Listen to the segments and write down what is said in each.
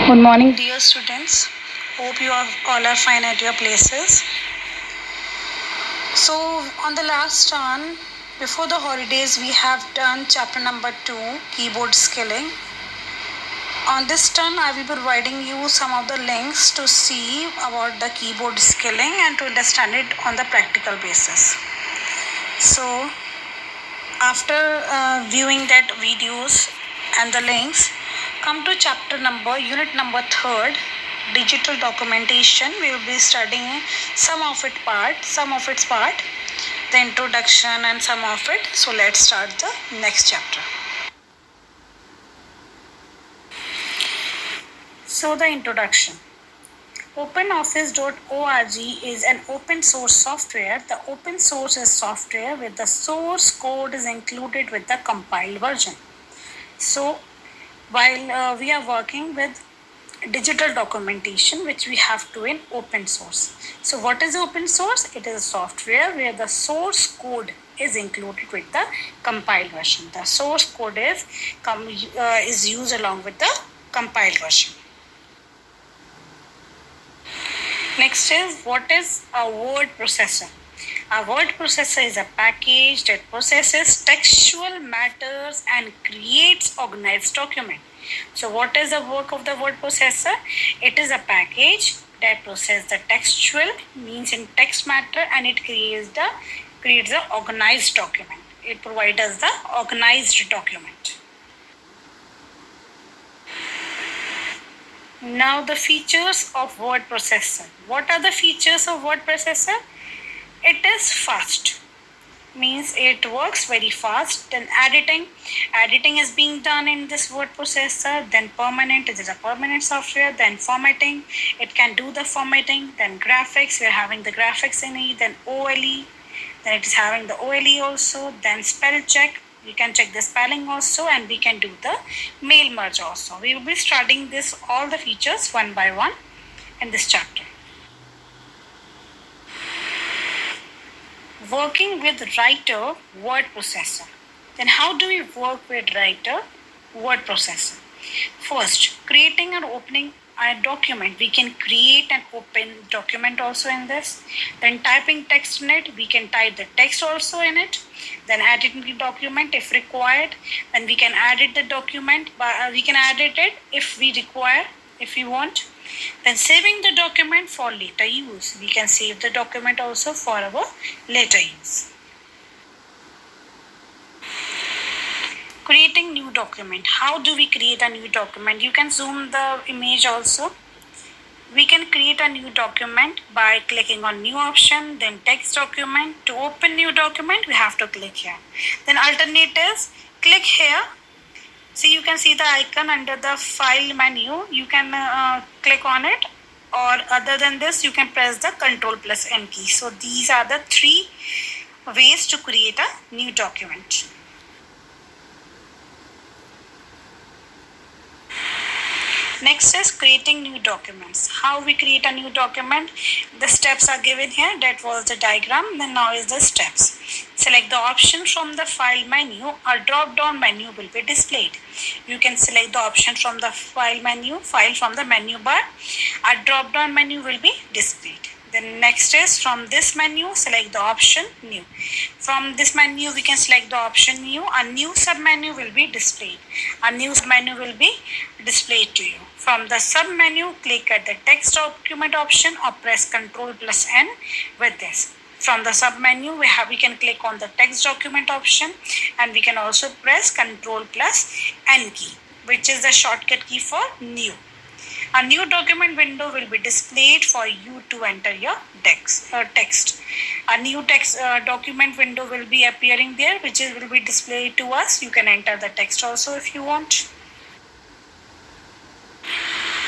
Good morning, dear students. Hope you all are fine at your places. So, on the last turn, before the holidays, we have done chapter number 2, keyboard skilling. On this turn, I will be providing you some of the links to see about the keyboard skilling and to understand it on the practical basis. So, after viewing that videos and the links, come to chapter number, unit number 3rd, digital documentation. We will be studying some of its part, the introduction and some of it. So let's start the next chapter. So the introduction. OpenOffice.org is an open source software. The open source is software where the source code is included with the compiled version. So while we are working with digital documentation, which we have to in open source. So what is open source? It is a software where the source code is included with the compiled version. The source code is used along with the compiled version. Next is, what is a word processor? A word processor is a package that processes textual matters and creates organized document. So what is the work of the word processor? It is a package that processes the textual, means in text matter, and it creates the organized document. It provides us the organized document. Now the features of word processor. What are the features of word processor? It is fast, means it works very fast. Then editing is being done in this word processor. Then permanent, it is a permanent software. Then formatting, it can do the formatting. Then graphics, we are having the graphics in it. Then OLE, then it is having the OLE also. Then spell check, we can check the spelling also, and we can do the mail merge also. We will be studying all the features one by one in this chapter. Working with writer word processor. Then how do we work with writer word processor? First, creating and opening a document. We can create and open document also in this. Then typing text in it. We can type the text also in it. Then editing the document if required. Then we can edit the document. We can edit it if we require, if we want. Then saving the document for later use. We can save the document also for our later use. Creating new document. How do we create a new document? You can zoom the image also. We can create a new document by clicking on new option, then text document. To open new document, we have to click here. Then alternatives, click here. So you can see the icon under the file menu. You can click on it, or other than this, you can press the Ctrl+N key. So these are the 3 ways to create a new document. Next is creating new documents. How we create a new document? The steps are given here. That was the diagram. Then now is the steps. Select the option from the file menu. A drop down menu will be displayed. You can select the option from the file from the menu bar. A drop down menu will be displayed. Then next is, from this menu, select the option new. From this menu, we can select the option new. A new sub-menu will be displayed. A new sub-menu will be displayed to you. From the sub-menu, click at the text document option or press Ctrl+N with this. From the sub-menu, we can click on the text document option, and we can also press Ctrl+N key, which is the shortcut key for new. A new document window will be displayed for you to enter your text. A new text document window will be appearing there, which will be displayed to us. You can enter the text also if you want.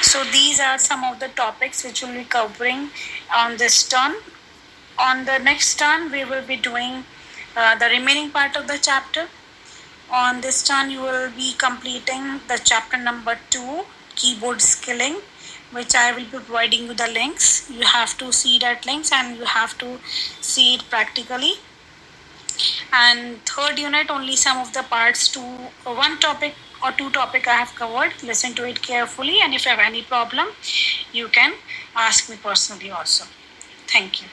So these are some of the topics which we'll be covering on this turn. On the next turn, we will be doing the remaining part of the chapter. On this turn, you will be completing the chapter number 2, keyboard skilling, which I will be providing you the links. You have to see that links and you have to see it practically. And third unit, only some of the parts to one topic or two topic I have covered. Listen to it carefully, and if you have any problem, you can ask me personally also. Thank you.